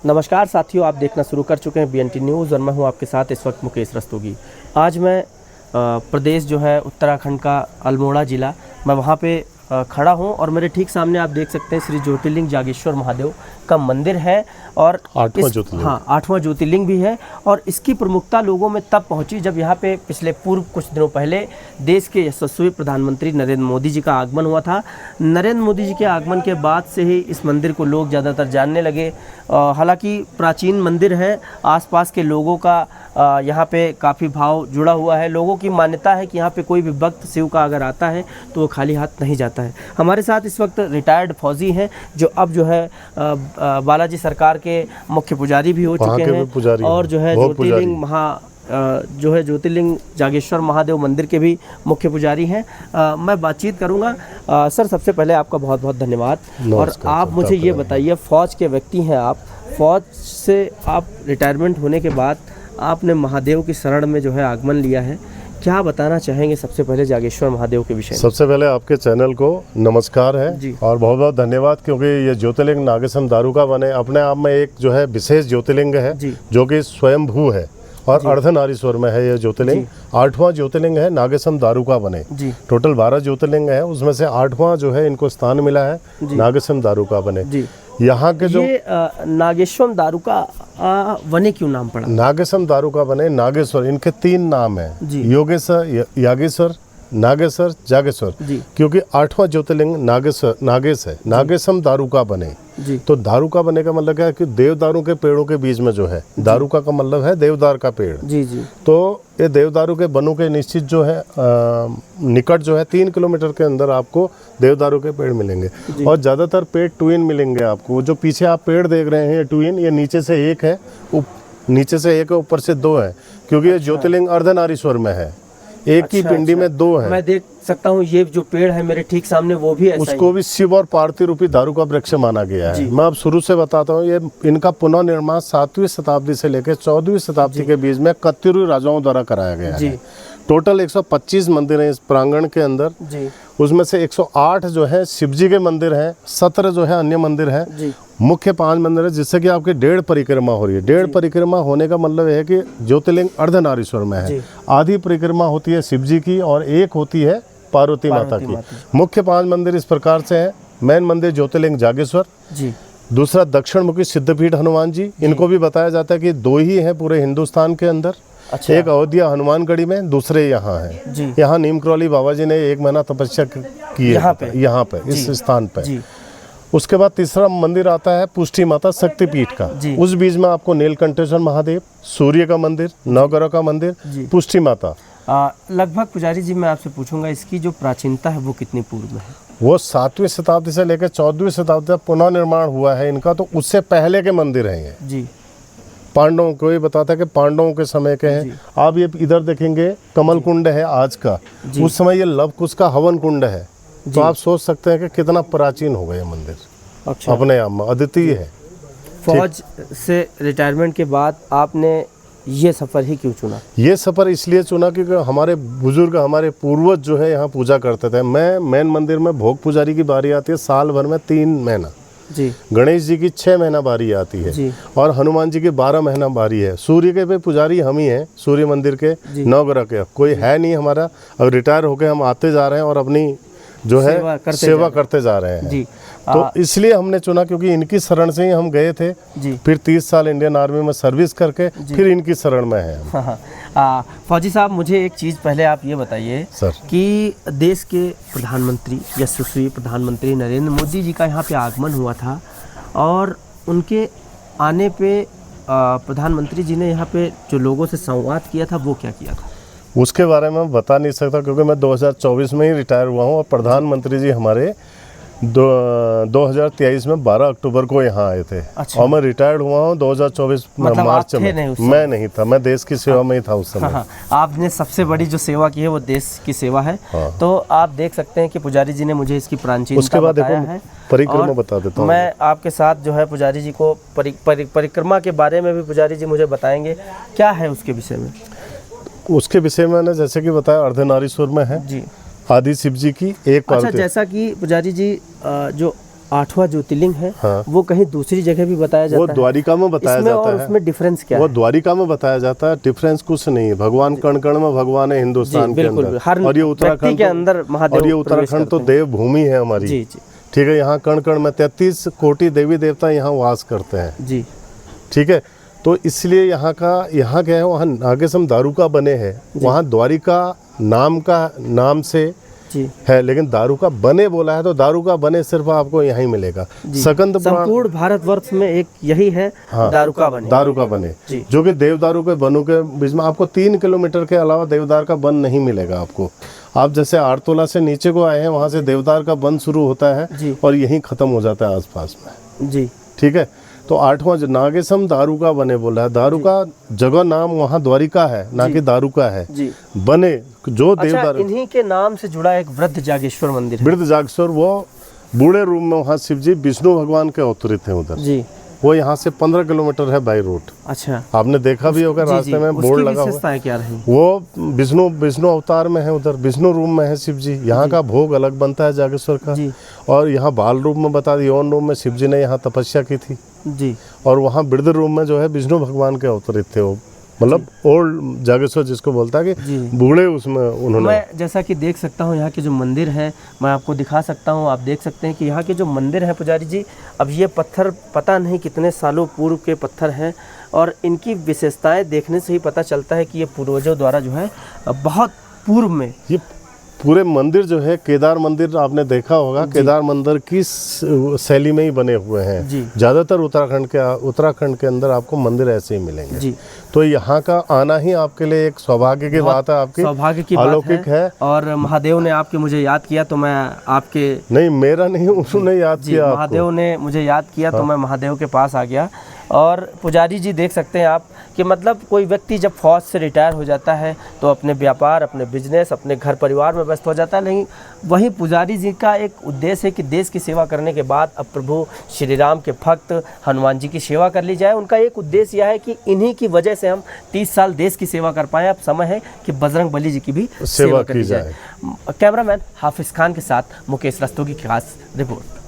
नमस्कार साथियों, आप देखना शुरू कर चुके हैं BNT न्यूज़ और मैं हूं आपके साथ इस वक्त मुकेश रस्तोगी। आज मैं प्रदेश जो है उत्तराखंड का अल्मोड़ा ज़िला, मैं वहां पे खड़ा हूं और मेरे ठीक सामने आप देख सकते हैं श्री ज्योतिर्लिंग जागेश्वर महादेव का मंदिर है और 8वां ज्योतिर्लिंग भी है। और इसकी प्रमुखता लोगों में तब पहुंची जब यहाँ पे पिछले कुछ दिनों पहले देश के यशस्वी प्रधानमंत्री नरेंद्र मोदी जी का आगमन हुआ था। नरेंद्र मोदी जी के आगमन के बाद से ही इस मंदिर को लोग ज़्यादातर जानने लगे। हालांकि प्राचीन मंदिर है, आसपास के लोगों का यहाँ पे काफ़ी भाव जुड़ा हुआ है। लोगों की मान्यता है कि यहाँ पे कोई भी भक्त शिव का अगर आता है तो वो खाली हाथ नहीं जाता है। हमारे साथ इस वक्त रिटायर्ड फौजी हैं जो अब जो है बालाजी सरकार के मुख्य पुजारी भी हो चुके हैं और जो है ज्योतिर्लिंग जागेश्वर महादेव मंदिर के भी मुख्य पुजारी हैं। मैं बातचीत करूंगा। सर, सबसे पहले आपका बहुत बहुत धन्यवाद। और आप मुझे ये बताइए, फ़ौज के व्यक्ति हैं आप, फ़ौज से आप रिटायरमेंट होने के बाद आपने महादेव की शरण में जो है आगमन लिया है, क्या बताना चाहेंगे सबसे पहले जागेश्वर महादेव के विषय में? सबसे पहले आपके चैनल को नमस्कार है जी। और बहुत बहुत धन्यवाद, क्योंकि ये ज्योतिर्लिंग नागेश्वर दारुका बने अपने आप में एक जो है विशेष ज्योतिर्लिंग है जो कि स्वयंभू है और अर्धनारीश्वर में है। ये ज्योतिर्लिंग 8वां ज्योतिर्लिंग है नागेश्वर दारुका बने। टोटल 12 ज्योतिर्लिंग है, उसमें से 8वां जो है इनको स्थान मिला है नागेश्वर दारुका बने। यहाँ के जो नागेश्वर दारुका वने क्यों नाम पड़ा? नागेश्वर दारुका बने, नागेश्वर, इनके 3 नाम है, योगेश्वर, यागेश्वर, नागेश्वर, जागेश्वर। क्योंकि 8वां ज्योतिर्लिंग नागेश है, नागेश्वर दारुका बने। तो दारुका बने का मतलब क्या है कि देवदारू के पेड़ों के बीच में जो है, दारुका का मतलब है देवदार का पेड़। तो ये देवदारू के बनों के निश्चित जो है निकट जो है 3 किलोमीटर के अंदर आपको देवदारू के पेड़ मिलेंगे और ज़्यादातर पेड़ ट्विन मिलेंगे आपको। जो पीछे आप पेड़ देख रहे हैं ये ट्विन, ये नीचे से एक है, नीचे से एक है, ऊपर से 2 है, क्योंकि ये ज्योतिर्लिंग अर्धनारीश्वर में है। एक की पिंडी में 2 है। मैं देख सकता हूँ ये जो पेड़ है मेरे ठीक सामने, वो भी ऐसा उसको भी शिव और पार्थिव रूपी दारू का वृक्ष माना गया है। मैं अब शुरू से बताता हूँ, ये इनका पुनर्निर्माण 7वीं शताब्दी से लेकर 14वीं शताब्दी के बीच में कत्यूरी राजाओं द्वारा कराया गया है। टोटल 125 मंदिर हैं इस प्रांगण के अंदर। उसमें से 108 जो है शिव जी के मंदिर हैं, 17 जो है अन्य मंदिर हैं। मुख्य 5 मंदिर है, जिससे कि आपकी 1.5 परिक्रमा हो रही है। 1.5 परिक्रमा होने का मतलब है कि ज्योतिर्लिंग अर्धनारीश्वर में है। आधी परिक्रमा होती है शिव जी की और एक होती है पार्वती माता की। मुख्य 5 मंदिर इस प्रकार से हैं। मेन मंदिर ज्योतिर्लिंग जागेश्वर, दूसरा दक्षिण मुखी सिद्धपीठ हनुमान जी। इनको भी बताया जाता है कि 2 ही हैं पूरे हिंदुस्तान के अंदर। एक अयोध्या हनुमानगढ़ी में, दूसरे यहाँ है। यहाँ नीमक्रौली बाबा जी ने 1 महीना तपस्या की है यहाँ पे इस स्थान पे। उसके बाद तीसरा मंदिर आता है पुष्टि माता शक्तिपीठ का। उस बीच में आपको नीलकंठेश्वर महादेव, सूर्य का मंदिर, नवग्रह का मंदिर, पुष्टि माता। लगभग पुजारी जी मैं आपसे पूछूंगा, इसकी जो प्राचीनता है वो कितनी पूर्व में है? वो 7वीं शताब्दी से लेकर 14वीं शताब्दी तक पुनर्निर्माण हुआ है इनका। तो उससे पहले के मंदिर हैं ये। पांडवों को ये बताता है कि पांडवों के समय के हैं। आप ये इधर देखेंगे कमल कुंड है आज का, उस समय ये लव कुश का हवन कुंड है। तो आप सोच सकते हैं कि कितना प्राचीन हो गया मंदिर। अपने आप में अद्वितीय है। फौज से रिटायरमेंट के बाद आपने ये सफ़र ही क्यों चुना? ये सफ़र इसलिए चुना क्योंकि हमारे बुजुर्ग, हमारे पूर्वज जो है यहाँ पूजा करते थे। मैं मेन मंदिर में भोग पुजारी की बारी आती है साल भर में 3 महीना। गणेश जी की 6 महीना बारी आती है और हनुमान जी की 12 महीना बारी है। सूर्य के पे पुजारी हम ही हैं, सूर्य मंदिर के नवग्रह के। कोई है नहीं हमारा। अब रिटायर होके हम आते जा रहे हैं और अपनी जो है सेवा करते जा रहे हैं। तो इसलिए हमने चुना, क्योंकि इनकी शरण से ही हम गए थे। फिर 30 साल इंडियन आर्मी में सर्विस करके फिर इनकी शरण में है। फौजी साहब, मुझे एक चीज़ पहले आप ये बताइए कि देश के प्रधानमंत्री, यशस्वी प्रधानमंत्री नरेंद्र मोदी जी का यहाँ पे आगमन हुआ था और उनके आने पे प्रधानमंत्री जी ने यहाँ पे जो लोगों से संवाद किया था वो क्या किया था? उसके बारे में बता नहीं सकता, क्योंकि मैं 2024 में ही रिटायर हुआ हूँ और प्रधानमंत्री जी हमारे 2023 में 12 अक्टूबर को यहाँ आए थे। और मैं रिटायर्ड हुआ हूँ 2024 मार्च में। मैं नहीं था, मैं देश की सेवा में ही था उस समय। आपने सबसे बड़ी जो सेवा की है वो देश की सेवा है। तो आप देख सकते हैं कि पुजारी जी ने मुझे इसकी प्राचीनता बताया है। परिक्रमा बता देता हूँ मैं आपके साथ जो है पुजारी जी को परिक्रमा के बारे में भी पुजारी जी मुझे बताएंगे, क्या है उसके विषय में? उसके विषय में मैंने जैसे कि बताया अर्धनारीश्वर में है। आदि शिव जी की एक अच्छा, जैसा कि पुजारी जी जो 8वां ज्योतिर्लिंग है, हाँ। वो कहीं दूसरी जगह भी बताया जाता वो है? द्वारिका में बताया इसमें जाता और है। उसमें डिफरेंस क्या वो है? द्वारिका में बताया जाता है, डिफरेंस कुछ नहीं है। भगवान कण कण में भगवान है हिंदुस्तान के बिल्कुल, अंदर। हर और ये व्यक्ति उत्तराखंड के अंदर महादेव और ये प्रवेश उत्तराखंड तो करते हैं। देवभूमि है हमारी। जी जी ठीक है, यहाँ कण कण में 33 कोटि देवी देवता यहाँ वास करते हैं। जी ठीक है, तो इसलिए यहाँ क्या है, वहाँ नागेशम दारूका बने हैं, वहाँ द्वारिका नाम से जी है, लेकिन दारूका बने बोला है तो दारूका बने सिर्फ आपको यहीं मिलेगा। सकंद पुराण संपूर्ण भारतवर्ष में एक यही है, दारूका बने। दारूका बने, जी। जो कि देवदारू के बनों के बीच में आपको 3 किलोमीटर के अलावा देवदार का वन नहीं मिलेगा आपको। आप जैसे आरतोला से नीचे को आए हैं, वहाँ से देवदार का वन शुरू होता है जी। और यहीं खत्म हो जाता है आसपास में। जी ठीक है, तो 8वां नागेशम दारूका बने बोला है। दारूका जगह नाम वहाँ द्वारिका है, ना कि दारूका है। जी बने जो अच्छा, देवदार इन्हीं के नाम से जुड़ा एक वृद्ध जागेश्वर मंदिर है। वृद्ध जागेश्वर, वो बूढ़े रूप में वहाँ शिव जी विष्णु भगवान के अवतरित हैं उधर। जी वो यहाँ से 15 किलोमीटर है बाई रोड। अच्छा, आपने देखा भी होगा जी, रास्ते जी, में उसकी बोर्ड लगा हुआ। विशेषताएं क्या रही? वो विष्णु अवतार में है, उधर विष्णु रूप में है शिव जी। यहाँ का भोग अलग बनता है जागेश्वर का। जी और यहाँ बाल रूप में बता दी, यौन रूप में शिव जी ने यहाँ तपस्या की थी। जी और वहाँ वृद्ध रूप में जो है विष्णु भगवान के अवतरित थे वो, मतलब ओल्ड जागेश्वर जिसको बोलता है कि जी। बूढ़े उसमें उन्होंने। मैं जैसा कि देख सकता हूँ यहाँ के जो मंदिर है, मैं आपको दिखा सकता हूँ। आप देख सकते हैं कि यहाँ के जो मंदिर हैं पुजारी जी, अब ये पत्थर पता नहीं कितने सालों पूर्व के पत्थर हैं, और इनकी विशेषताएं देखने से ही पता चलता है कि ये पूर्वजों द्वारा जो है बहुत पूर्व में ये पूरे मंदिर जो है, केदार मंदिर आपने देखा होगा, केदार मंदिर की शैली में ही बने हुए हैं। जी। ज़्यादातर उत्तराखंड के अंदर आपको मंदिर ऐसे ही मिलेंगे। जी। तो यहाँ का आना ही आपके लिए एक सौभाग्य की बात है, आपकी सौभाग्य की बात अलौकिक है। और महादेव ने आपके मुझे याद किया तो मैं आपके नहीं, मेरा नहीं, उन्होंने याद किया आपको। महादेव ने मुझे याद किया तो मैं महादेव के पास आ गया। और पुजारी जी देख सकते हैं आप कि मतलब कोई व्यक्ति जब फौज से रिटायर हो जाता है तो अपने व्यापार, अपने बिजनेस, अपने घर परिवार में व्यस्त हो जाता है, लेकिन वहीं पुजारी जी का एक उद्देश्य है कि देश की सेवा करने के बाद अब प्रभु श्री राम के भक्त हनुमान जी की सेवा कर ली जाए। उनका एक उद्देश्य यह है कि इन्हीं की वजह से हम 30 साल देश की सेवा कर पाएँ। अब समय है कि बजरंग बली जी की भी सेवा कर ली जाए। कैमरामैन हाफिज खान के साथ मुकेश रस्तोगी की खास रिपोर्ट।